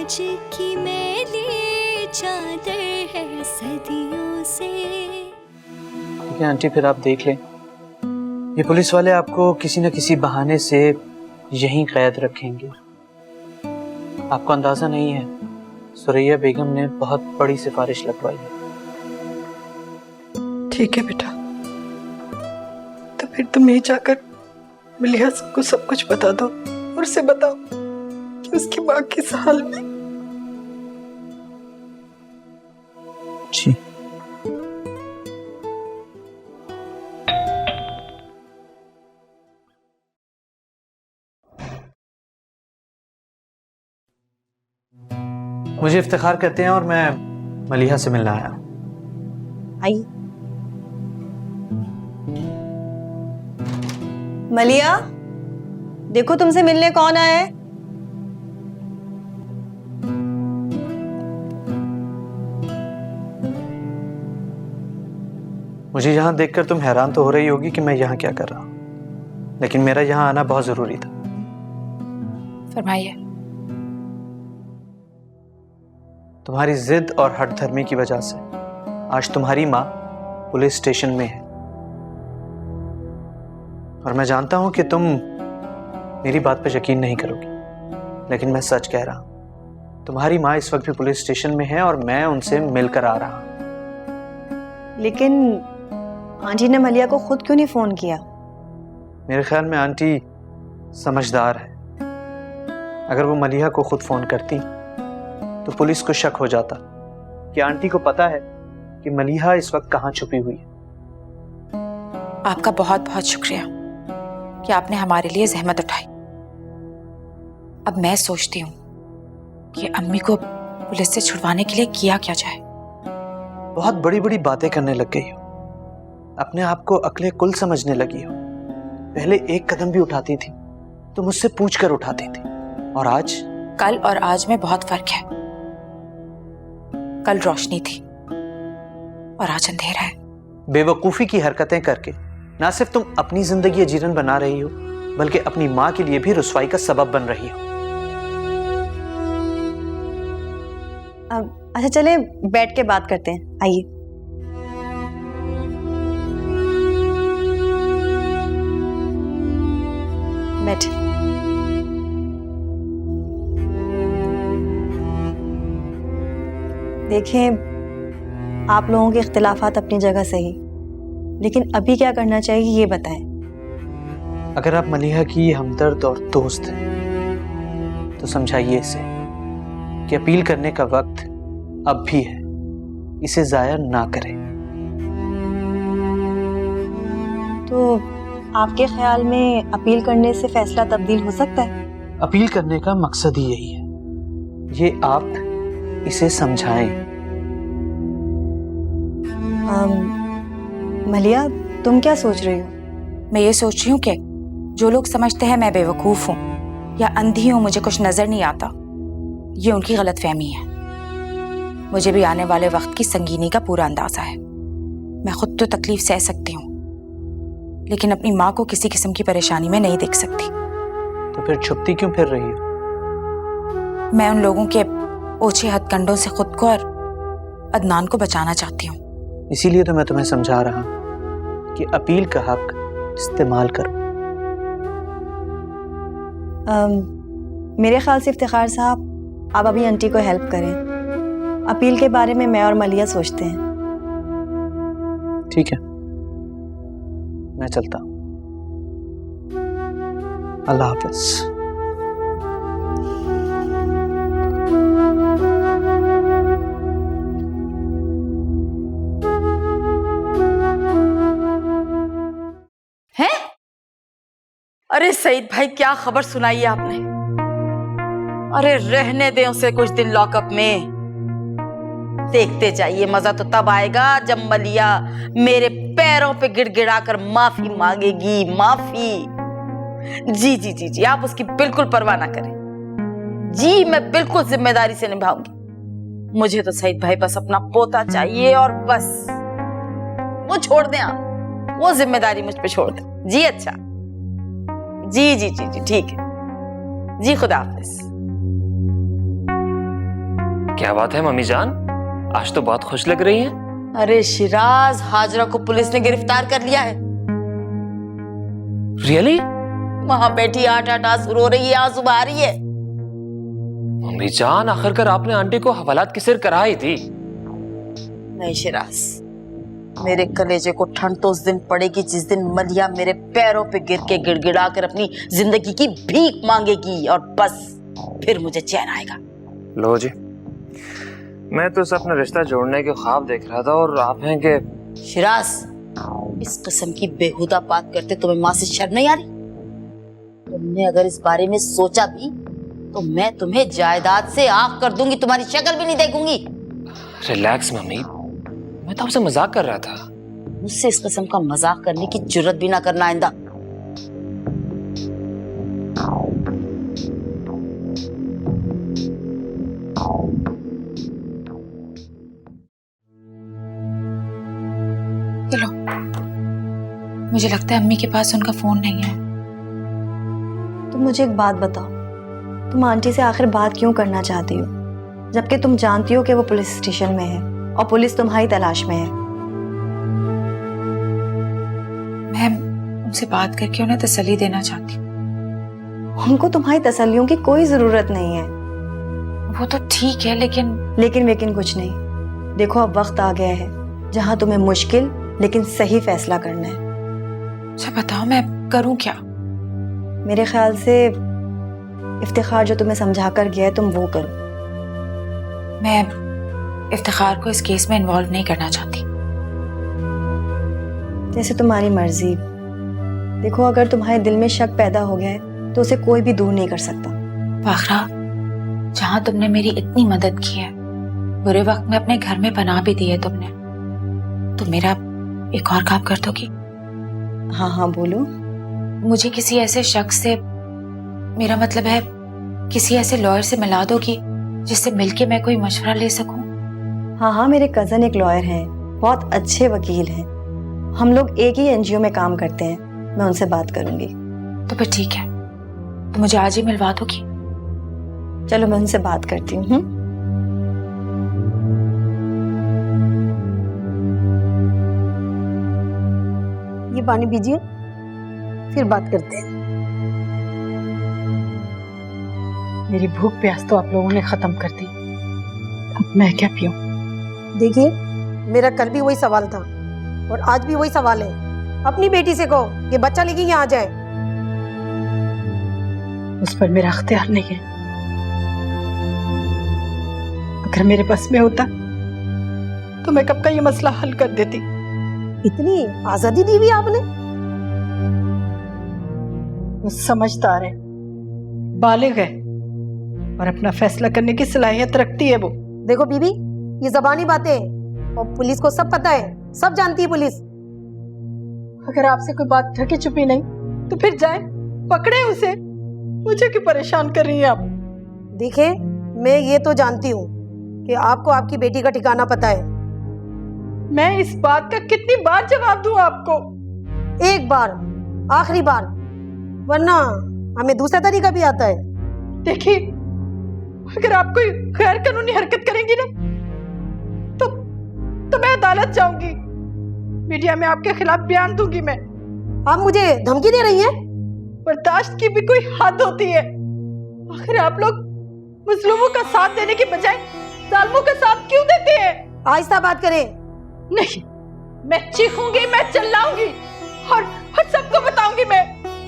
आज की मैली चादर है सदियों से। ठीक है आंटी, फिर आप देख लें, ये पुलिस वाले आपको किसी न किसी बहाने से यहीं कैद रखेंगे। आपको अंदाजा नहीं है, सुरैया बेगम ने बहुत बड़ी सिफारिश लगवाई है। ठीक है बेटा, तो फिर तुम यही जाकर मलिहा को सब कुछ बता दो और उसे बताओ कि उसकी माँ किस हाल में। जी। मुझे इफ्तिखार करते हैं और मैं मलिहा से मिलने आया। आइए। मलिहा, देखो तुमसे मिलने कौन आया है। मुझे यहाँ देखकर तुम हैरान तो हो रही होगी कि मैं यहाँ क्या कर रहा हूँ, लेकिन मेरा यहाँ आना बहुत जरूरी था। फरमाइए। तुम्हारी जिद और हठधर्मी की वजह से आज तुम्हारी माँ पुलिस स्टेशन में है, और मैं जानता हूं कि तुम मेरी बात पर यकीन नहीं करोगी, लेकिन मैं सच कह रहा हूं। तुम्हारी माँ इस वक्त भी पुलिस स्टेशन में है और मैं उनसे मिलकर आ रहा हूं। लेकिन आंटी ने मलिहा को खुद क्यों नहीं फोन किया? मेरे ख्याल में आंटी समझदार है। अगर वो मलिहा को खुद फोन करती तो पुलिस को शक हो जाता कि आंटी को पता है कि मलिहा इस वक्त कहाँ छुपी हुई है। आपका बहुत बहुत शुक्रिया कि आपने हमारे लिए जहमत उठाई। अब मैं सोचती हूँ कि अम्मी को पुलिस से छुड़वाने के लिए किया क्या जाए। बहुत बड़ी बड़ी बातें करने लग गई हो, अपने आप को अक्ले कुल समझने लगी हो। पहले एक कदम भी उठाती थी तो मुझसे पूछ कर उठाती थी, और आज? कल और आज में बहुत फर्क है। कल रोशनी थी और आज अंधेरा है। बेवकूफी की हरकतें करके ना सिर्फ तुम अपनी जिंदगी अजीरन बना रही हो, बल्कि अपनी माँ के लिए भी रुसवाई का सबब बन रही हो। अच्छा चले बैठ के बात करते हैं, आइए। बैठ। देखें, आप लोगों के इख्तिलाफात अपनी जगह सही, लेकिन अभी क्या करना चाहिए ये बताएं। अगर आप मलिहा की हमदर्द और दोस्त हैं तो समझाइए इसे कि अपील करने का वक्त अब भी है, इसे जाया ना करें। तो आपके ख्याल में अपील करने से फैसला तब्दील हो सकता है? अपील करने का मकसद ही यही है, ये आप इसे समझाएं। मलिहा, तुम क्या सोच रही हो? मैं ये सोच रही हूँ कि जो लोग समझते हैं मैं बेवकूफ हूँ या अंधी हूँ, मुझे कुछ नजर नहीं आता, ये उनकी गलतफहमी है। मुझे भी आने वाले वक्त की संगीनी का पूरा अंदाजा है। मैं खुद तो तकलीफ सह सकती हूँ, लेकिन अपनी माँ को किसी किस्म की परेशानी में नहीं देख सकती। तो फिर छुपती क्यों फिर रही हो? मैं उन लोगों के ओछे हथकंडों से खुद को और अदनान को बचाना चाहती हूँ। इसीलिए तो मैं तुम्हें समझा रहा हूँ कि अपील का हक इस्तेमाल करो। मेरे ख्याल से इफ्तिखार साहब, आप अभी आंटी को हेल्प करें। अपील के बारे में मैं और मलिहा सोचते हैं। ठीक है, मैं चलता हूँ। अल्लाह हाफिज। अरे सईद भाई, क्या खबर सुनाई है आपने? अरे रहने दे उसे कुछ दिन लॉकअप में, देखते जाइए। मजा तो तब आएगा जब मलिहा मेरे पैरों पे गिड़गिड़ा कर माफी मांगेगी। माफी। जी जी जी जी, आप उसकी बिल्कुल परवाह ना करें। जी मैं बिल्कुल जिम्मेदारी से निभाऊंगी। मुझे तो सईद भाई बस अपना पोता चाहिए, और बस वो छोड़ दें आप, वो जिम्मेदारी मुझ पे छोड़ दें। जी अच्छा, जी जी जी जी ठीक है जी, खुदा हाफिज। क्या बात है मम्मी जान, आज तो बहुत खुश लग रही हैं। अरे शिराज, हाजरा को पुलिस ने गिरफ्तार कर लिया है। रियली? वहां बैठी 8-8 आंसू रो रही है, आंसू बहा रही है। मम्मी जान, आखिरकार आपने आंटी को हवालात की सिर कराई थी। नहीं शिराज, मेरे कलेजे को ठंड तो उस दिन पड़ेगी जिस दिन मलिया मेरे पैरों पे गिर के गिड़गिड़ा कर अपनी जिंदगी की भीख मांगेगी, और बस फिर मुझे चैन आएगा। लो जी, मैं तो अपना रिश्ता जोड़ने के ख्वाब देख रहा था और आप हैं कि शिराज, इस किस्म की बेहुदा बात करते तुम्हें माँ से शर्म नहीं आ रही? तुमने अगर इस बारे में सोचा भी तो मैं तुम्हें जायदाद से आग कर दूंगी, तुम्हारी शक्ल भी नहीं देखूंगी। रिलैक्स मम्मी, मैं तो आपसे मजाक कर रहा था। मुझसे इस किस्म का मजाक करने की जुर्रत भी ना करना आइंदा। चलो, मुझे लगता है अम्मी के पास उनका फोन नहीं है। तुम मुझे एक बात बताओ, तुम आंटी से आखिर बात क्यों करना चाहती हो, जबकि तुम जानती हो कि वो पुलिस स्टेशन में है और पुलिस तुम्हारी तलाश में है। मैं उनसे बात करके उन्हें तसल्ली देना चाहती हूँ। उनको तुम्हारी तसल्लियों की कोई जरूरत नहीं है। वो तो ठीक है, लेकिन कुछ नहीं। देखो, अब वक्त आ गया है जहां तुम्हें मुश्किल लेकिन सही फैसला करना है। अच्छा बताओ, मैं करूं क्या? मेरे ख्याल से इफ्तिखार जो तुम्हें समझा कर गया है, तुम वो करो। मैं इफ्तिखार को इस केस में इन्वॉल्व नहीं करना चाहती। जैसे तुम्हारी मर्जी। देखो, अगर तुम्हारे दिल में शक पैदा हो गया है तो उसे कोई भी दूर नहीं कर सकता। फाखरा, जहां तुमने मेरी इतनी मदद की है, बुरे वक्त में अपने घर में पनाह भी दी है तुमने, तो मेरा एक और काम कर दोगी? हाँ बोलो। मुझे किसी ऐसे शख्स से, मेरा मतलब है किसी ऐसे लॉयर से मिला दोगी जिससे मिलके मैं कोई मशवरा ले सकूं? हाँ, मेरे कजन एक लॉयर हैं, बहुत अच्छे वकील हैं। हम लोग एक ही एनजीओ में काम करते हैं, मैं उनसे बात करूंगी। तो फिर ठीक है, तो मुझे आज ही मिलवा दोगी? चलो, मैं उनसे बात करती हूँ। ये पानी पीजिए, फिर बात करते हैं। मेरी भूख प्यास तो आप लोगों ने खत्म कर दी, अब मैं क्या पीऊं? देखिए, मेरा कल भी वही सवाल था और आज भी वही सवाल है। अपनी बेटी से कहो कि बच्चा लेके यहाँ आ जाए। उस पर मेरा अख्तियार नहीं है। अगर मेरे बस में होता तो मैं कब का ये मसला हल कर देती। इतनी आजादी दी हुई आपने। वो समझदार है, बालिग है और अपना फैसला करने की सलाहियत रखती है वो। देखो बीबी, ये ज़बानी बातें हैं और पुलिस को सब पता है, सब जानती है पुलिस। अगर आपसे कोई बात ढकी छुपी नहीं तो फिर जाए पकड़े उसे। मुझे क्यों परेशान कर रही हैं आप? देखिए, मैं ये तो जानती हूँ कि आपको आपकी बेटी का ठिकाना पता है। मैं इस बात का कितनी बार जवाब दूं आपको? एक बार, आखिरी बार, वरना हमें दूसरा तरीका भी आता है। देखिए, अगर आप कोई गैर कानूनी हरकत करेंगी ना तो मैं अदालत जाऊंगी, मीडिया में आपके खिलाफ बयान दूंगी मैं। आप मुझे धमकी दे रही हैं? बर्दाश्त की भी कोई हद होती है। आखिर आप लोग मुस्लिमों का साथ देने के बजाय जालिमों का साथ क्यों देते हैं? आहिस्ता बात करें। नहीं, मैं चीखूंगी, मैं चिल्लाऊंगी और सबको बताऊंगी मैं,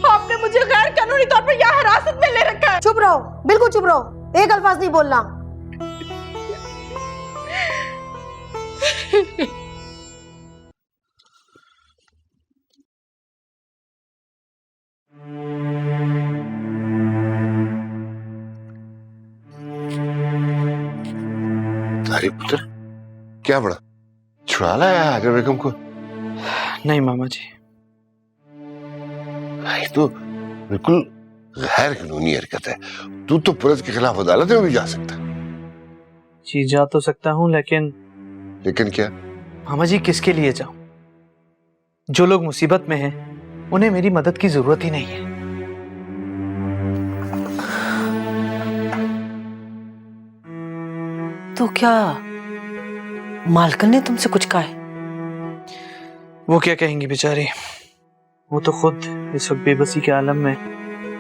आपने मुझे गैर कानूनी तौर पर यहाँ हिरासत में ले रखा है। चुप रहो, बिल्कुल चुप रहो, एक अल्फाज नहीं बोलना। अरे पुत्र, क्या बड़ा छुड़ा लाया हाजरा बेगम को? नहीं मामा जी। ये तो बिल्कुल गैर कानूनी हरकत है। तू तो पुलिस के खिलाफ अदालत में भी जा सकता। जी जा तो सकता हूँ, लेकिन क्या? मामा जी, किसके लिए जाऊं? जो लोग मुसीबत में हैं, उन्हें मेरी मदद की जरूरत ही नहीं है। तो क्या मालकन ने तुमसे कुछ कहा है? वो क्या कहेंगी बेचारी, वो तो खुद इस वक्त बेबसी के आलम में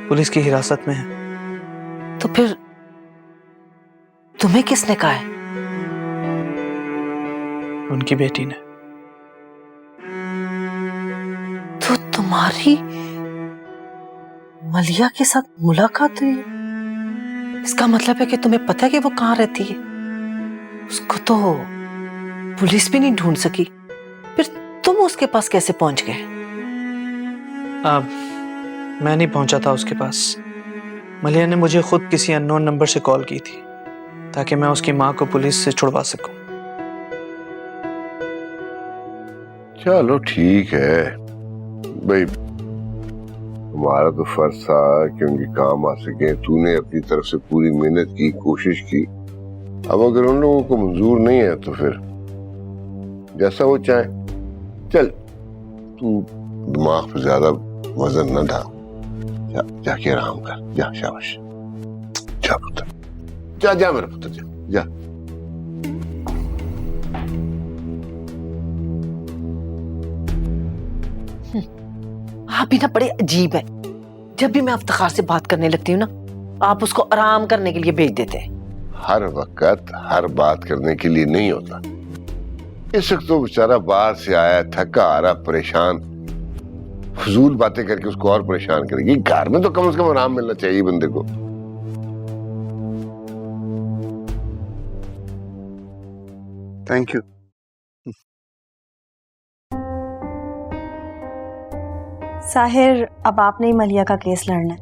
पुलिस की हिरासत में है। तो फिर तुम्हें किसने कहा है? उनकी बेटी ने। तो तुम्हारी मलिया के साथ मुलाकात हुई? इसका मतलब है कि तुम्हें पता है कि वो कहाँ रहती है? उसको तो पुलिस भी नहीं ढूंढ सकी, फिर तुम उसके पास कैसे पहुंच गए? अब मैं नहीं पहुंचा था उसके पास। मलिया ने मुझे खुद किसी अननोन नंबर से कॉल की थी ताकि मैं उसकी माँ को पुलिस से छुड़वा सकूं। चलो ठीक है भाई, हमारा तो फर्ज था कि उनके काम आ सके। तूने अपनी तरफ से पूरी मेहनत की, कोशिश की। अब अगर उन लोगों को मंजूर नहीं है तो फिर जैसा वो चाहे। चल तू दिमाग पे ज्यादा वजन न डाल, जाके आराम कर। जा शाबाश, जा पुत्र, जा जा मेरा पुत्र, जा जा। आप भी ना बड़े अजीब है। जब भी मैं इफ्तिखार से बात करने लगती हूँ ना, आप उसको आराम करने के लिए भेज देते हैं। हर वक्त हर बात करने के लिए नहीं होता। इस वक्त तो बेचारा बाहर से आया, थका आ रहा, परेशान, फजूल बातें करके उसको और परेशान करेगी। घर में तो कम से कम आराम मिलना चाहिए बंदे को। Thank you. साहिर, अब आपने ही मलिया का केस लड़ना है।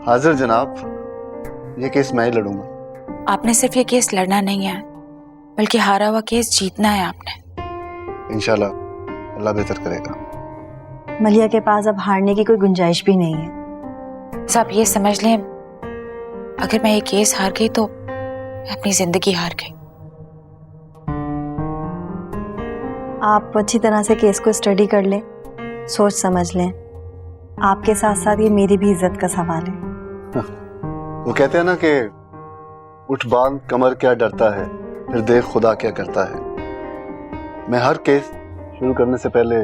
हाजिर जनाब, ये केस मैं ही लड़ूंगा। आपने सिर्फ ये केस लड़ना नहीं है, बल्कि हारा हुआ केस जीतना है आपने। इंशाल्लाह अल्लाह बेहतर करेगा। मलिया के पास अब हारने की कोई गुंजाइश भी नहीं है। सब ये समझ लें, अगर मैं ये केस हार गई तो मैं अपनी जिंदगी हार गई। आप अच्छी तरह से केस को स्टडी कर लें, सोच समझ लें। आपके साथ साथ ये मेरी भी इज्जत का सवाल है। वो कहते हैं ना कि उठ बांध कमर क्या डरता है, फिर देख खुदा क्या करता है। मैं हर केस शुरू करने से पहले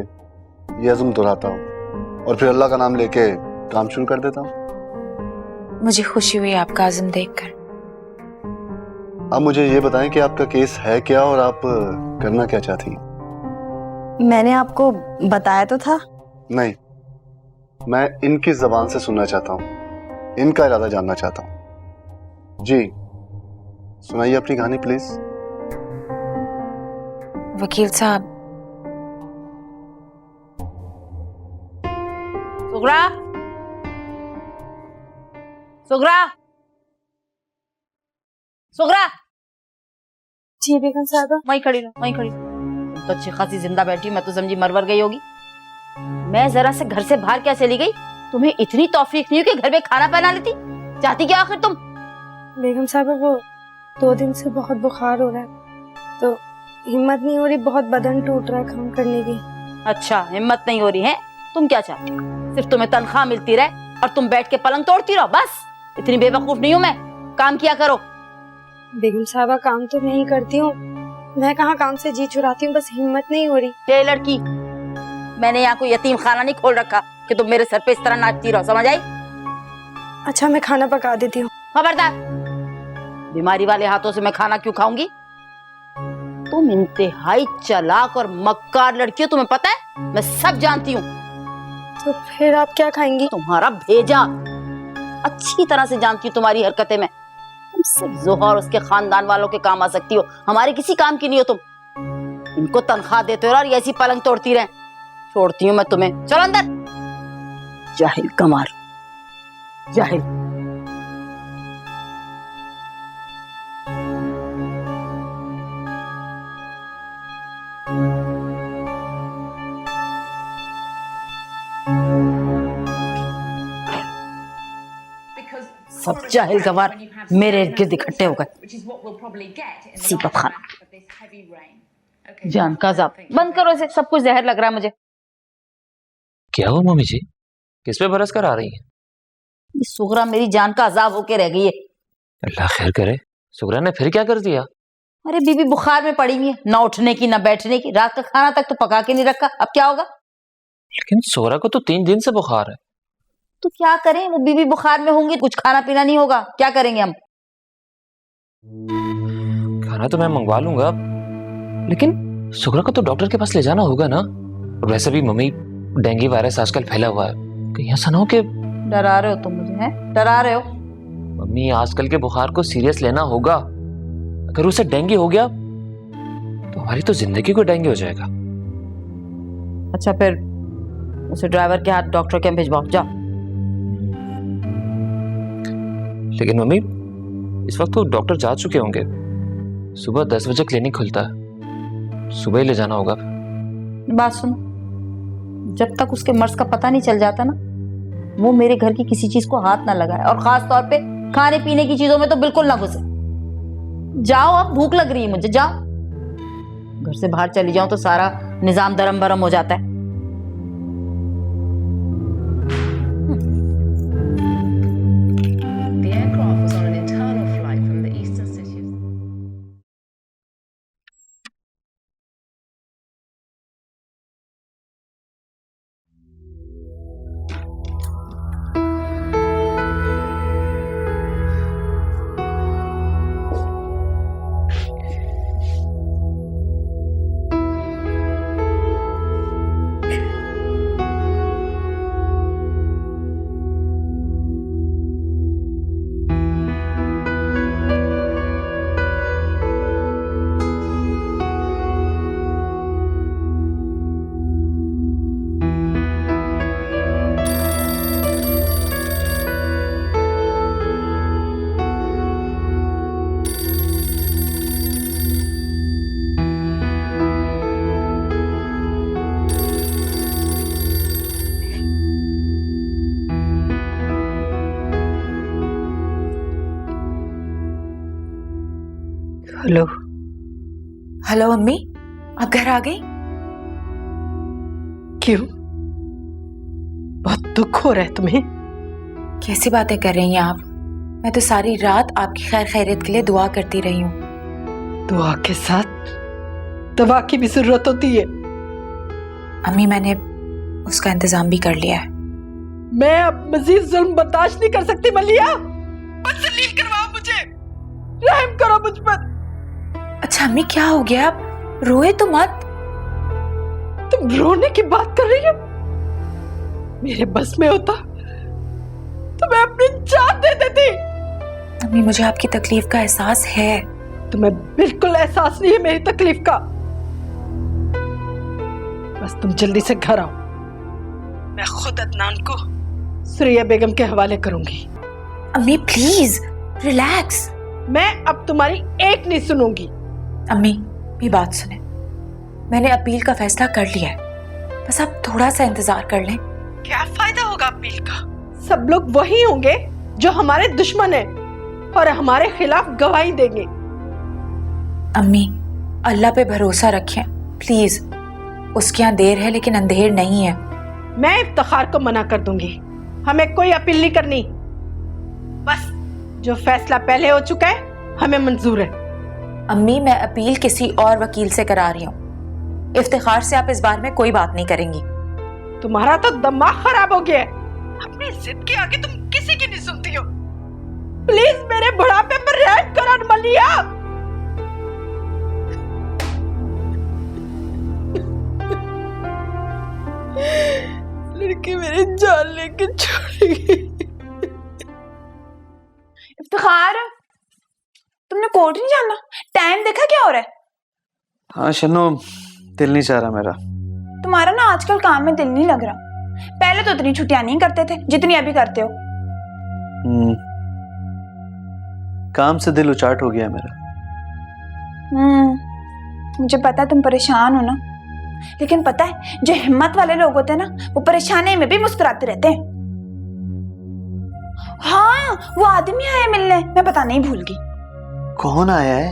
ये अज़्म दोहराता हूँ और फिर अल्लाह का नाम लेके काम शुरू कर देता हूँ। मुझे खुशी हुई आपका अज़्म देखकर। आप मुझे ये बताएं कि आपका केस है क्या और आप करना क्या चाहती हैं? मैंने आपको बताया तो था। नहीं, मैं इनकी जबान से सुनना चाहता हूँ, इनका इरादा जानना चाहता हूँ। जी सुनाइए अपनी कहानी प्लीज। वकील साहब, सुगरा, सुगरा, सुगरा। जी बेगम साहबा। वहीं खड़ी रहो, वहीं खड़ी रहो। तुम तो अच्छी खासी जिंदा बैठी, मैं तो समझी मरवर गई होगी। मैं जरा से घर से बाहर क्या चली गई? तुम्हें इतनी तौफीक नहीं हो कि घर में खाना बना लेती? चाहती क्या आखिर तुम? बेगम साहबा, वो 2 दिन से बहुत बुखार हो रहा है, तो हिम्मत नहीं हो रही, बहुत बदन टूट रहा है काम करने की। अच्छा, हिम्मत नहीं हो रही है? तुम क्या चाहती हो? सिर्फ तुम्हें तनख्वाह मिलती रहे और तुम बैठ के पलंग तोड़ती रहो, बस? इतनी बेवकूफ नहीं हूँ मैं। काम किया करो। बेगम साहबा, काम तो मैं ही करती हूँ, मैं कहाँ काम से जी चुराती हूँ, बस हिम्मत नहीं हो रही। ये लड़की, मैंने यहाँ कोई यतीम खाना नहीं खोल रखा कि तुम मेरे सर पे इस तरह नाचती रहो, समझ आई? अच्छा, मैं खाना पका देती हूँ। खबरदार, बीमारी वाले हाथों से मैं खाना क्यों खाऊंगी? तुम इंतहाई चालाक और मक्कार लड़की हो, तुम्हें पता है? मैं सब जानती हूँ। तो फिर आप क्या खाएंगी? तुम्हारा भेजा अच्छी तरह से जानती हूँ तुम्हारी हरकतें में। तुम सिर्फ जोहर और उसके खानदान वालों के काम आ सकती हो, हमारे किसी काम की नहीं हो तुम। इनको तनख्वाह देते हो और ऐसी पलंग तोड़ती रहे। छोड़ती हूँ मैं तुम्हें, चलो अंदर। जाहिल कमार, जाहिल। सब जाहिल गवार मेरे इर्द गिर्द इकट्ठे हो गए। सीपत खाना, जान का अज़ाब। बंद करो इसे, सब कुछ जहर लग रहा है मुझे। क्या हुआ मम्मी जी, किस पे बरस कर आ रही है? ये सुगरा मेरी जान का अज़ाब होके रह गई है। अल्लाह खैर करे, सुगरा ने फिर क्या कर दिया? अरे बीबी बुखार में पड़ी हुई है, ना उठने की ना बैठने की, रात का खाना तक तो पका के नहीं रखा, अब क्या होगा? लेकिन सोरा को तो 3 दिन से बुखार है। तो क्या करें, वो बीबी बुखार में होंगी, कुछ खाना पीना नहीं होगा, क्या करेंगे हम? खाना तो मैं मंगवा लूंगा, लेकिन सुगरा को तो डॉक्टर के पास ले जाना होगा ना। और वैसे भी मम्मी, डेंगू वायरस आजकल फैला हुआ है, कहीं ऐसा ना हो कि। डरा रहे हो तुम मुझे, हैं? डरा रहे हो? मम्मी, आजकल के बुखार को सीरियस लेना होगा। अगर उसे डेंगू हो गया तो हमारी तो जिंदगी को डेंगू हो जाएगा। अच्छा फिर उसे ड्राइवर के हाथ डॉक्टर के यहाँ भिजवाओ, जाओ। लेकिन मम्मी, इस वक्त तो डॉक्टर जा चुके होंगे। सुबह 10 बजे क्लिनिक खुलता है, सुबह ही ले जाना होगा। बात सुनो, जब तक उसके मर्ज का पता नहीं चल जाता ना, वो मेरे घर की किसी चीज को हाथ ना लगाए, और खास तौर पे खाने पीने की चीजों में तो बिल्कुल ना घुसे। जाओ, अब भूख लग रही है मुझे, जाओ। घर से बाहर चली जाऊं तो सारा निजाम दरम बरम हो जाता है। The aircraft was on an internal flight from the eastern city of hello. Hello अम्मी, आप घर आ गई? क्यों, बहुत दुख हो रहा है तुम्हें? कैसी बातें कर रही हैं आप? मैं तो सारी रात आपकी खैर खैरियत के लिए दुआ करती रही हूँ। दुआ के साथ दवा की भी जरूरत होती है। अम्मी, मैंने उसका इंतजाम भी कर लिया है। मैं अब मजीद जुल्म बर्दाश्त नहीं कर सकती मलिया, मुझसे लीव करवाओ, मुझे रहम करो मुझ पर। अच्छा अम्मी, क्या हो गया? आप रोए तो मत। तुम रोने की बात कर रही हो? मेरे बस में होता तो मैं अपनी जान दे देती। अम्मी, मुझे आपकी तकलीफ का एहसास है। तुम्हें बिल्कुल एहसास नहीं है मेरी तकलीफ का। बस तुम जल्दी से घर आओ, मैं खुद अदनान को सुरैया बेगम के हवाले करूंगी। अम्मी प्लीज रिलैक्स। मैं अब तुम्हारी एक नहीं सुनूंगी। अम्मी भी बात सुने, मैंने अपील का फैसला कर लिया है, बस आप थोड़ा सा इंतजार कर लें। क्या फायदा होगा अपील का? सब लोग वही होंगे जो हमारे दुश्मन हैं और हमारे खिलाफ गवाही देंगे। अम्मी, अल्लाह पे भरोसा रखें प्लीज। उसके यहाँ देर है लेकिन अंधेर नहीं है। मैं इफ्तिखार को मना कर दूंगी, हमें कोई अपील नहीं करनी। बस जो फैसला पहले हो चुका है हमें मंजूर है। अम्मी, मैं अपील किसी और वकील से करा रही हूँ। इफ्तिखार से आप इस बार में कोई बात नहीं करेंगी। तुम्हारा तो दिमाग खराब हो गया है, अपनी जिद के आगे तुम किसी की नहीं सुनती हो। प्लीज मेरे बुढ़ापे पर रहम करो मलिया। लड़की मेरी जान लेके छोड़ गई। इफ्तिखार, तुमने कोर्ट नहीं जाना? टाइम देखा क्या हो रहा है? हाँ शनो, दिल नहीं चाह रहा मेरा। तुम्हारा ना आजकल काम में दिल नहीं लग रहा। पहले तो इतनी छुट्टियां नहीं करते थे जितनी अभी करते हो। काम से दिल उचाट हो गया मेरा। मुझे पता है तुम परेशान हो ना, लेकिन पता है जो हिम्मत वाले लोग होते हैं ना, वो परेशानी में भी मुस्कुराते रहते हैं। हाँ, वो आदमी आया मिलने, मैं बताना ही भूल गई। कौन आया है?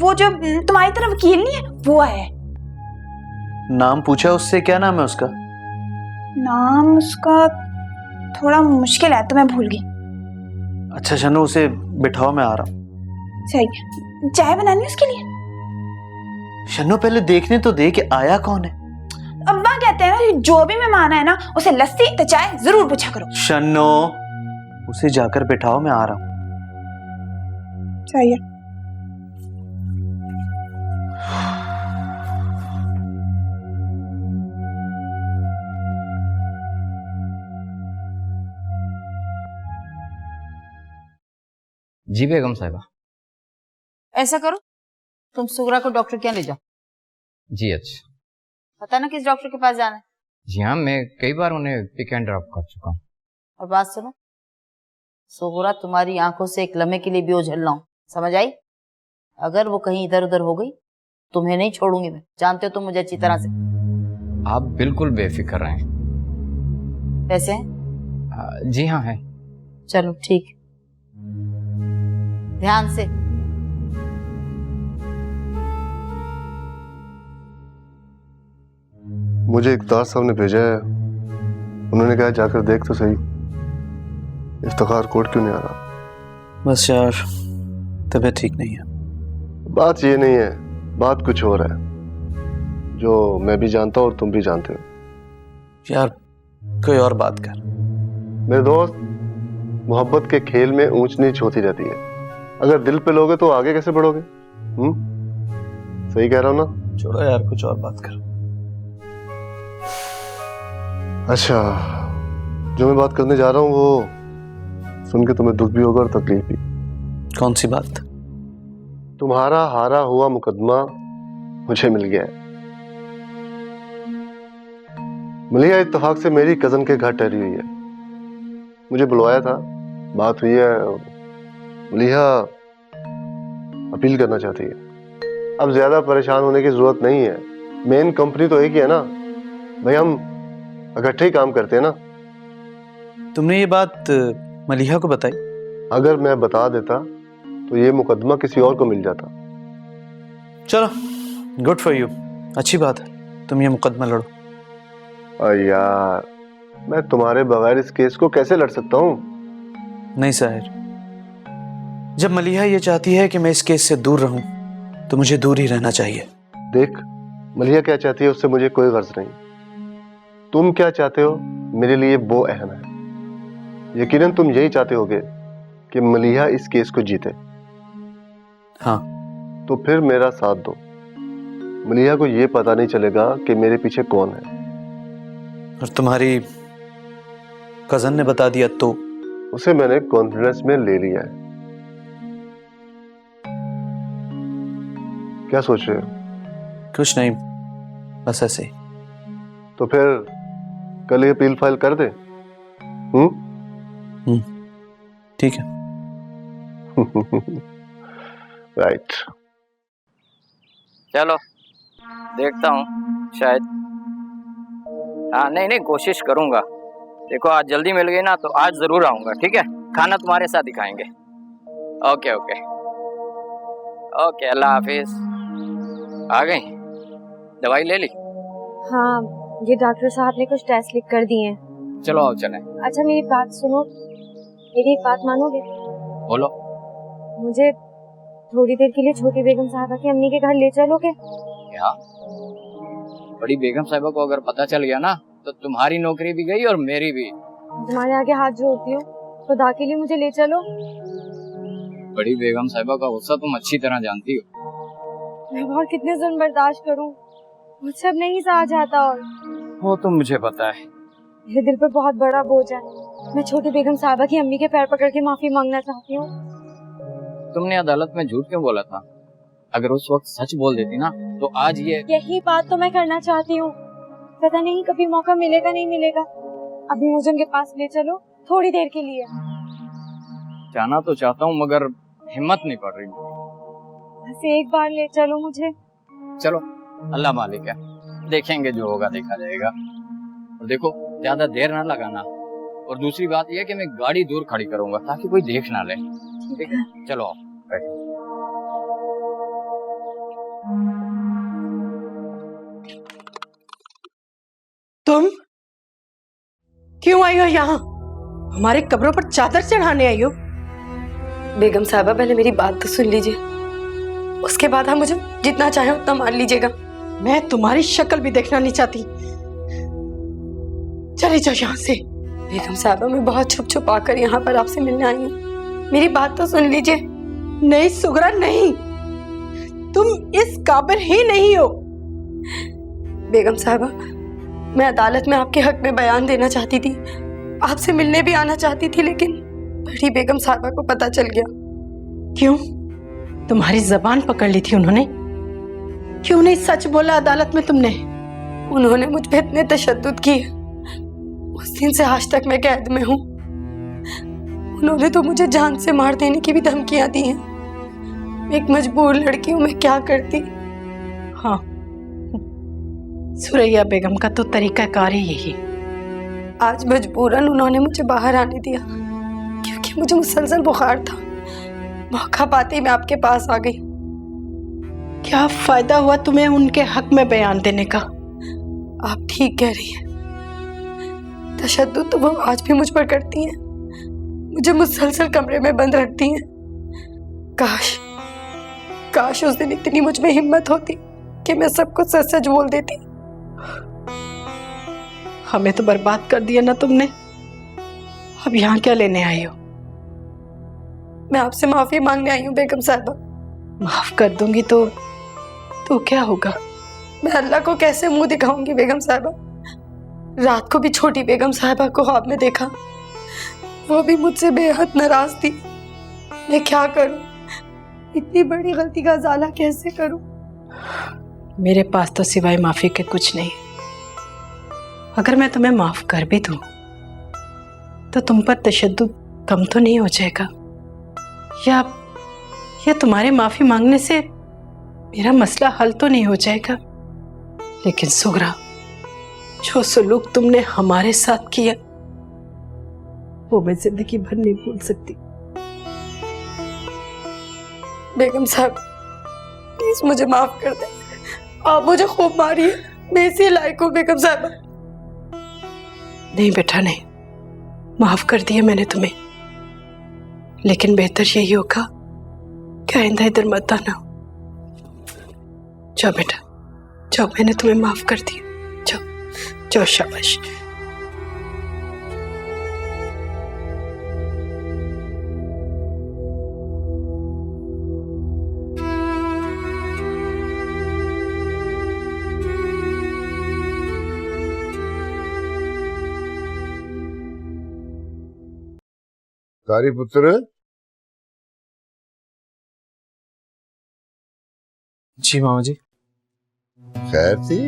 वो जो तुम्हारी तरफ वकील नहीं है, वो आया है। नाम पूछा उससे? क्या नाम है उसका? नाम उसका थोड़ा मुश्किल है तो मैं भूल गई। अच्छा शनो, उसे बिठाओ, मैं आ रहा हूँ। सही, चाय बनानी है उसके लिए? शन्नो पहले देखने तो दे कि आया कौन है। अब्बा कहते हैं ना, जो भी मेहमान आए ना उसे लस्सी तो चाय जरूर पूछा करो। शन्नो, उसे जाकर बैठाओ, मैं आ रहा हूं। चाहिए जी बेगम साहिबा। ऐसा करो, तुम सुगरा को डॉक्टर के यहाँ ले जाओ। जी अच्छा। पता ना किस डॉक्टर के पास जाना है। जी हाँ, मैं कई बार उन्हें पिक एंड ड्रॉप कर चुका हूँ। और बात सुनो, सुगरा तुम्हारी आंखों से एक लम्हे के लिए भी ओझल ना हो, समझ आई? अगर वो कहीं इधर उधर हो गई तुम्हें नहीं छोड़ूंगी मैं, जानते हो तुम मुझे अच्छी तरह से। आप बिल्कुल बेफिक्र रहें। पैसे हैं? जी हाँ है। चलो ठीक, ध्यान से। मुझे इकतार साहब ने भेजा है, उन्होंने कहा जाकर देख तो सही इफ्तिखार कोर्ट क्यों नहीं आ रहा। बस यार, तबीयत ठीक नहीं है। बात ये नहीं है, बात कुछ और है जो मैं भी जानता हूँ और तुम भी जानते हो। यार कोई और बात कर। मेरे दोस्त, मोहब्बत के खेल में ऊंच नीच होती रहती है। अगर दिल पे लोगे तो आगे कैसे बढ़ोगे? सही कह रहा हूं ना? छोड़ो यार, कुछ और बात कर। अच्छा, जो मैं बात करने जा रहा हूँ वो सुन के तुम्हें दुख भी होगा और तकलीफ भी। कौन सी बात? तुम्हारा हारा हुआ मुकदमा मुझे मिल गया है। मलिहा इत्तेफाक से मेरी कजन के घर ठहरी हुई है। मुझे बुलवाया था, बात हुई है। मलिहा अपील करना चाहती है। अब ज्यादा परेशान होने की जरूरत नहीं है। मेन कंपनी तो एक ही है ना भाई, हम इकट्ठे ही काम करते हैं ना। तुमने ये बात मलिहा को बताई? अगर मैं बता देता तो ये मुकदमा किसी और को मिल जाता। चलो, गुड फॉर यू, अच्छी बात है, तुम ये मुकदमा लड़ो। यार, मैं तुम्हारे बगैर इस केस को कैसे लड़ सकता हूँ? नहीं साहिर, जब मलिहा ये चाहती है कि मैं इस केस से दूर रहूं तो मुझे दूर ही रहना चाहिए। देख, मलिहा क्या चाहती है उससे मुझे कोई गर्ज नहीं। तुम क्या चाहते हो मेरे लिए वो अहम है। यकीनन तुम यही चाहते होगे कि मलिहा इस केस को जीते। हाँ, तो फिर मेरा साथ दो। मलिहा को यह पता नहीं चलेगा कि मेरे पीछे कौन है। और तुम्हारी कजन ने बता दिया तो? उसे मैंने कॉन्फिडेंस में ले लिया है। क्या सोच रहे हो? कुछ नहीं, बस ऐसे ही। तो फिर कल ये अपील फाइल कर दे। ठीक है। राइट। चलो देखता हूँ, शायद। हाँ, नहीं कोशिश करूंगा। देखो आज जल्दी मिल गई ना तो आज जरूर आऊंगा, ठीक है? खाना तुम्हारे साथ ही खाएंगे। ओके ओके ओके, अल्लाह हाफिज। आ गई? दवाई ले ली? हाँ, ये डॉक्टर साहब ने कुछ टेस्ट लिख कर दिए हैं। चलो आओ चलें। अच्छा मेरी बात सुनो, मेरी एक बात मानोगे? बोलो। मुझे थोड़ी देर के लिए छोटी बेगम साहबा की अम्मी के घर ले चलोगे? क्या? बड़ी बेगम साहिबा को अगर पता चल गया ना तो तुम्हारी नौकरी भी गई और मेरी भी। तुम्हारे आगे हाथ जोड़ती हूँ, खुदा के लिए मुझे ले चलो। बड़ी बेगम साहिबा का गुस्सा तुम अच्छी तरह जानती हो। मैं और कितने जुल्म बर्दाश्त करूं, मुझसे अब नहीं सहा जाता। और वो तो मुझे पता है। मेरे दिल पर बहुत बड़ा बोझ है। मैं छोटी बेगम साहबा की अम्मी के पैर पकड़ के माफी मांगना चाहती हूँ। तुमने अदालत में झूठ क्यों बोला था? अगर उस वक्त सच बोल देती ना तो आज यही बात तो मैं करना चाहती हूँ। पता नहीं कभी मौका मिलेगा नहीं मिलेगा। अभी मुझे उनके पास ले चलो थोड़ी देर के लिए। जाना तो चाहता हूँ मगर हिम्मत नहीं पड़ रही। बस एक बार ले चलो मुझे। चलो, अल्लाह मालिक है, देखेंगे, जो होगा देखा जाएगा। और देखो ज्यादा देर ना लगाना। और दूसरी बात यह कि मैं गाड़ी दूर खड़ी करूंगा ताकि कोई देख ना ले। ठीक है, चलो आओ बैठो। तुम क्यों आई हो यहाँ? हमारे कब्रों पर चादर चढ़ाने आई हो? बेगम साहबा पहले मेरी बात तो सुन लीजिए। उसके बाद आप मुझे जितना चाहे उतना मार लीजिएगा। मैं तुम्हारी शक्ल भी देखना नहीं चाहती। चले जाओ यहाँ से। बेगम साहबा, मैं बहुत छुप छुप आकर यहाँ पर आपसे मिलने आई हूँ, मेरी बात तो सुन लीजिए। नहीं सुगरा, नहीं, तुम इस काबिल ही नहीं हो। बेगम साहबा, मैं अदालत में आपके हक में बयान देना चाहती थी, आपसे मिलने भी आना चाहती थी, लेकिन बड़ी बेगम साहबा को पता चल गया। क्यों? तुम्हारी जबान पकड़ ली थी उन्होंने? क्यों नहीं सच बोला अदालत में तुमने? उन्होंने मुझ पे इतने तशद्दुद किए, उस दिन से आज तक मैं कैद में हूँ। उन्होंने तो मुझे जान से मार देने की भी धमकियां दी हैं। एक मजबूर लड़की हूँ, मैं क्या करती। हाँ, सुरैया बेगम का तो तरीकाकार ही यही। आज मजबूरन उन्होंने मुझे बाहर आने दिया, क्योंकि मुझे मुसलसल बुखार था। मौका पाते ही मैं आपके पास आ गई। क्या फायदा हुआ तुम्हें उनके हक में बयान देने का? आप ठीक कह रही हैं, तशद्दुद तो वो आज भी मुझ पर करती हैं, मुझे मुसलसल कमरे में बंद रखती हैं। काश काश उस दिन इतनी मुझ में हिम्मत होती कि मैं सब कुछ सच सच बोल देती। हमें तो बर्बाद कर दिया ना तुमने। अब यहाँ क्या लेने आई हो? मैं आपसे माफी मांगने आई हूँ बेगम साहबा। माफ कर दूंगी तो क्या होगा? मैं अल्लाह को कैसे मुंह दिखाऊंगी बेगम साहबा? रात को भी छोटी बेगम साहबा को ख्वाब में देखा, वो भी मुझसे बेहद नाराज थी। मैं क्या करूं? इतनी बड़ी गलती का इजाला कैसे करूं? मेरे पास तो सिवाय माफी के कुछ नहीं। अगर मैं तुम्हें माफ कर भी दूं तो तुम पर तशद्दुद कम तो नहीं हो जाएगा, या तुम्हारे माफी मांगने से मेरा मसला हल तो नहीं हो जाएगा। लेकिन सुगरा, जो सलूक तुमने हमारे साथ किया वो मैं जिंदगी भर नहीं भूल सकती। बेगम साहब, प्लीज मुझे माफ कर दे। आप मुझे खूब मारिए, मैं इसी लायक हूँ बेगम साहब। नहीं बेटा, नहीं, माफ कर दिया मैंने तुम्हें, लेकिन बेहतर यही होगा कि आइंदा इधर मत आना। जाओ बेटा, जाओ, मैंने तुम्हें माफ कर दिया। जाओ जाओ, शाबाश। कारी पुत्र, जी मामा जी। खैर थी?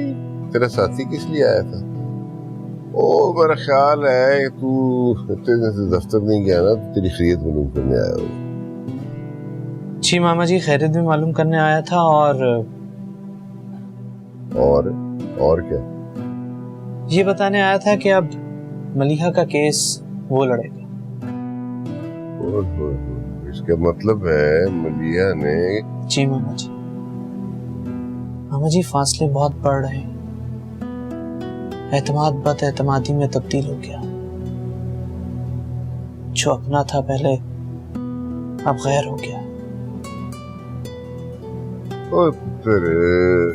तेरा साथी किस लिए आया था? ओ, मेरा ख्याल है तू इतने दिन से दफ्तर नहीं गया ना, तो तेरी खैरियत मालूम करने आया हो। जी मामा जी, खैरियत भी मालूम करने आया था। और क्या? ये बताने आया था कि अब मलिहा का केस वो लड़ेगा। इसका मतलब है मलिहा ने? जी मामा जी। मामा जी, फासले बहुत बढ़ रहे हैं, एतमाद बद एतमादी में तब्दील हो गया। जो अपना था पहले, अब गैर हो गया। ओ पुत्र,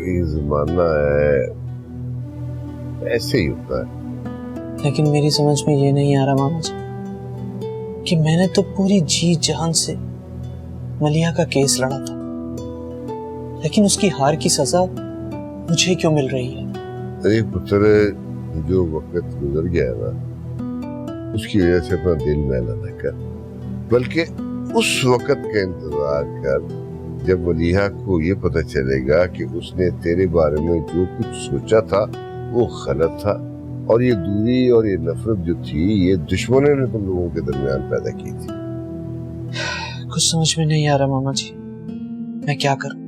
ये जमाना है, ऐसे ही होता है। लेकिन मेरी समझ में ये नहीं आ रहा मामा जी कि मैंने तो पूरी जी जान से मलिहा का केस लड़ा था, लेकिन उसकी हार की सजा मुझे क्यों मिल रही है? अरे पुत्र, जो वक्त गुजर गया ना, उसकी वजह से अपना दिल मैला न कर, बल्कि उस वक्त का इंतजार कर जब मलिहा को ये पता चलेगा कि उसने तेरे बारे में जो कुछ सोचा था वो गलत था, और ये दूरी और ये नफरत जो थी, ये दुश्मनों ने तुम लोगों के दरमियान पैदा की थी। कुछ समझ में नहीं आ रहा मामा जी, मैं क्या करूं?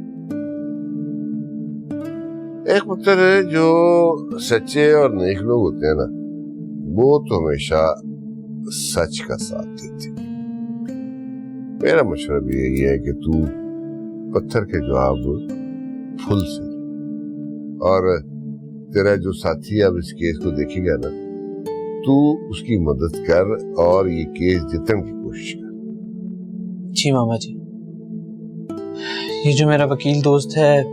एक पुत्र, जो सच्चे और नेक लोग होते हैं ना, वो तो हमेशा सच का साथ देते। मेरा मशवरा भी यही है कि तू पत्थर के जवाब फूल से, और तेरा जो साथी अब इस केस को देखेगा ना, तू उसकी मदद कर और ये केस जीतने की कोशिश कर। जी मामा जी, ये जो मेरा वकील दोस्त है,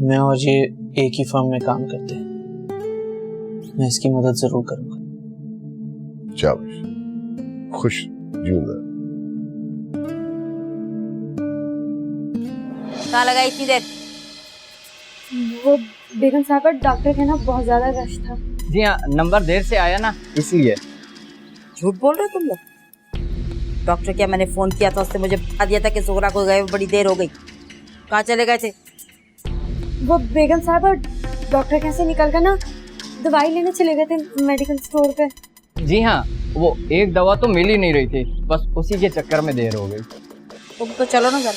मैं और ये एक ही फर्म में काम करते हैं। मैं इसकी मदद जरूर करूंगा। शाबाश, खुश जीऊंगा। कहाँ लगा इतनी देर? वो बेगम साहब डॉक्टर के ना बहुत ज्यादा रश था। जी हाँ, नंबर देर से आया ना इसलिए। झूठ बोल रहे तुम लोग? डॉक्टर क्या, मैंने फोन किया था, उससे मुझे बता दिया था कि ज़ोहरा को गए बड़ी देर हो गई। कहाँ चले गए थे? वो बेगम साहब डॉक्टर कैसे निकल कर ना दवाई लेने चले गए थे मेडिकल स्टोर पे। जी हाँ, वो एक दवा तो मिल ही नहीं रही थी, बस उसी के चक्कर में देर हो गई। तुम तो चलो ना घर,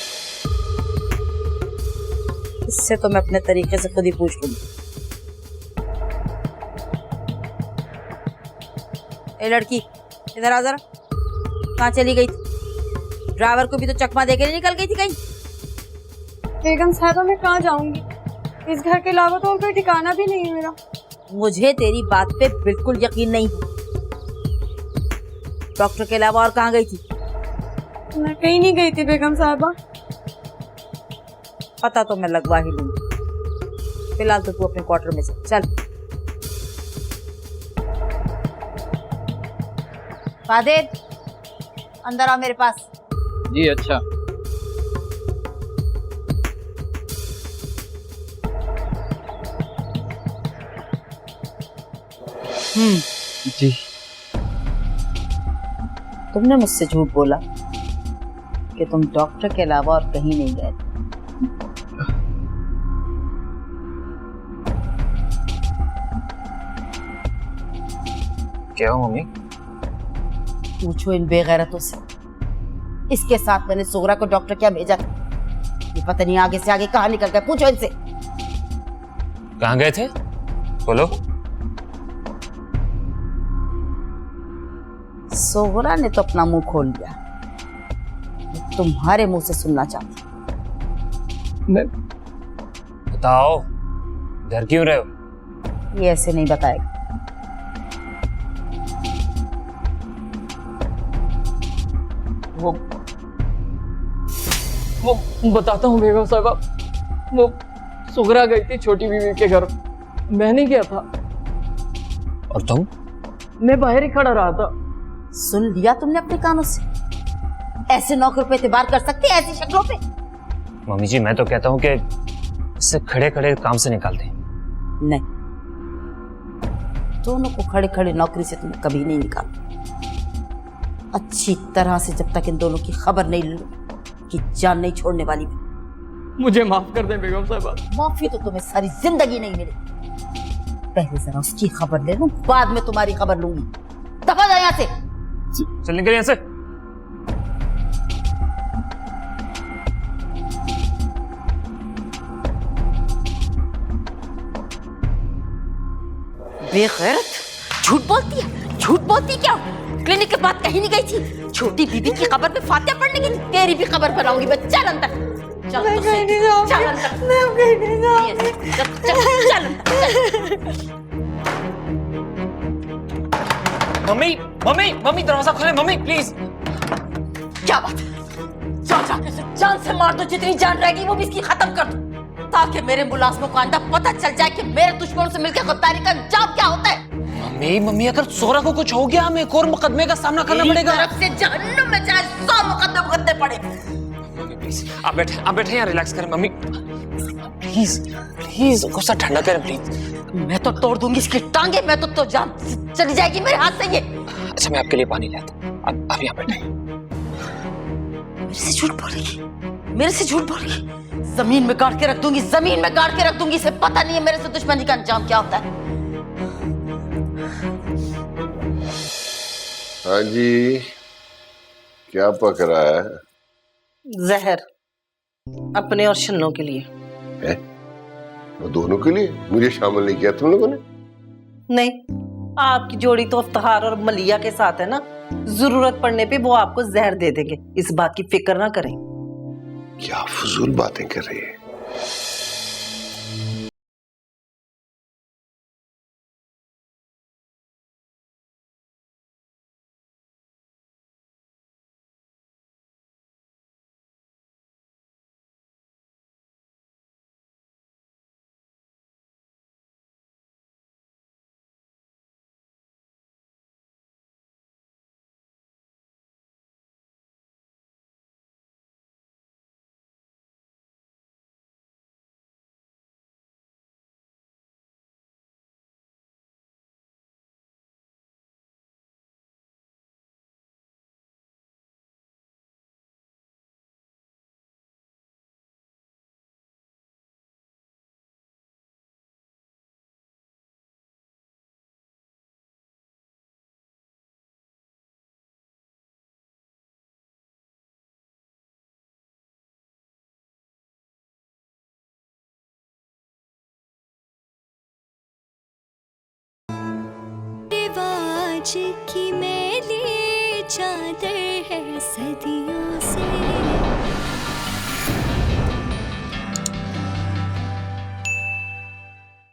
इससे तो मैं अपने तरीके से खुद ही पूछ लूंगी। ए लड़की, इधर आ जरा। कहाँ चली गई थी? ड्राइवर को भी तो चकमा देके नहीं निकल गई थी कहीं? बेगम साहब मैं कहाँ जाऊंगी, इस घर के अलावा तो और कोई ठिकाना भी नहीं है मेरा। मुझे तेरी बात पे बिल्कुल यकीन नहीं है। डॉक्टर के अलावा और कहाँ गई थी? मैं कहीं नहीं गई थी बेगम साहबा। पता तो मैं लगवा ही लूंगी। फिलहाल तो तू अपने क्वार्टर में चल। फादिल, अंदर आओ मेरे पास। जी अच्छा। जी। तुमने मुझसे झूठ बोला कि तुम डॉक्टर के अलावा और कहीं नहीं गए। क्या हो मम्मी? पूछो इन बेगैरतों से। इसके साथ मैंने ज़ोहरा को डॉक्टर क्या भेजा था, ये पता नहीं आगे से आगे कहाँ निकल गए। पूछो इनसे। कहाँ गए थे? बोलो। ज़ोहरा ने तो अपना मुंह खोल दिया, मैं तुम्हारे मुंह से सुनना चाहती। मैं बताओ, डर क्यों रहे हो? ये ऐसे नहीं बताएगा। वो बताता हूँ बेगम साहबा, वो ज़ोहरा गई थी छोटी बीवी के घर, मैं नहीं गया था। और तुम? मैं बाहर ही खड़ा रहा था। सुन लिया तुमने अपने कानों से? ऐसे नौकर पे एतबार कर सकते हैं ऐसी शक्लों पे? मम्मी जी, मैं तो कहता हूँ कि इससे खड़े खड़े काम से निकाल दें। नहीं, दोनों को खड़े खड़े नौकरी से तुम्हें कभी नहीं निकाला। अच्छी तरह से जब तक इन दोनों की खबर नहीं ले लो कि जान नहीं छोड़ने वाली मैं। मुझे माफ कर दे बेगम साहबा। माफी तो तुम्हें सारी जिंदगी नहीं मिलेगी। पहले जरा उसकी खबर ले लूं, बाद में तुम्हारी खबर लूंगी। दफा जा यहाँ से। चल निकल यहाँ से। बेगैरत, झूठ बोलती है, झूठ बोलती क्या? क्लिनिक के बाद कहीं नहीं गई थी? छोटी बीबी की खबर पे फातिहा पढ़ने की? तेरी भी खबर बनाऊंगी मैं। चल अंदर, चल तो सही। चल अंदर, मैं कहीं नहीं जाऊंगी। चल अंदर। मम्मी मम्मी मम्मी, दरवाजा खोले मम्मी प्लीज। क्या बात है? जाके से जान से मार दो, जितनी जान रहेगी वो भी इसकी खत्म कर दो, ताकि मेरे मुलाजमों को आंदा पता चल जाए कि मेरे दुश्मनों से मिलकर गद्दारी का अंजाम क्या होता है। मम्मी, अगर ज़ोहरा को कुछ हो गया हमें एक और मुकदमे का सामना करना पड़ेगा। तरफ से जहन्नुम में चाहे 100 मुकदमे पड़े। मम्मी प्लीज, आप बैठे यहाँ, रिलैक्स करें मम्मी। प्लीज गुस्सा ठंडा करें प्लीज। मैं तो तोड़ दूंगी इसकी टांगे, मैं तो जान चली जाएगी मेरे हाथ से ये। अच्छा, मैं आपके लिए पानी लाता हूँ, आप यहाँ बैठे। मेरे से झूठ बोलेगी, मेरे से झूठ बोलेगी। जमीन में गाड़ के रख दूंगी, जमीन में गाड़ के रख दूंगी। इसे पता नहीं है मेरे से दुश्मनी का अंजाम क्या होता है। हाँ जी, क्या पक रहा है? जहर, अपने और शन्नो के लिए। है? वो दोनों के लिए? मुझे शामिल नहीं किया तुम लोगों ने? नहीं, आपकी जोड़ी तो अफ्तार और मलिया के साथ है ना, जरूरत पड़ने पे वो आपको जहर दे देंगे, इस बात की फिक्र ना करें। क्या फजूल बातें कर रही है। आज की मैली चादर है सदियों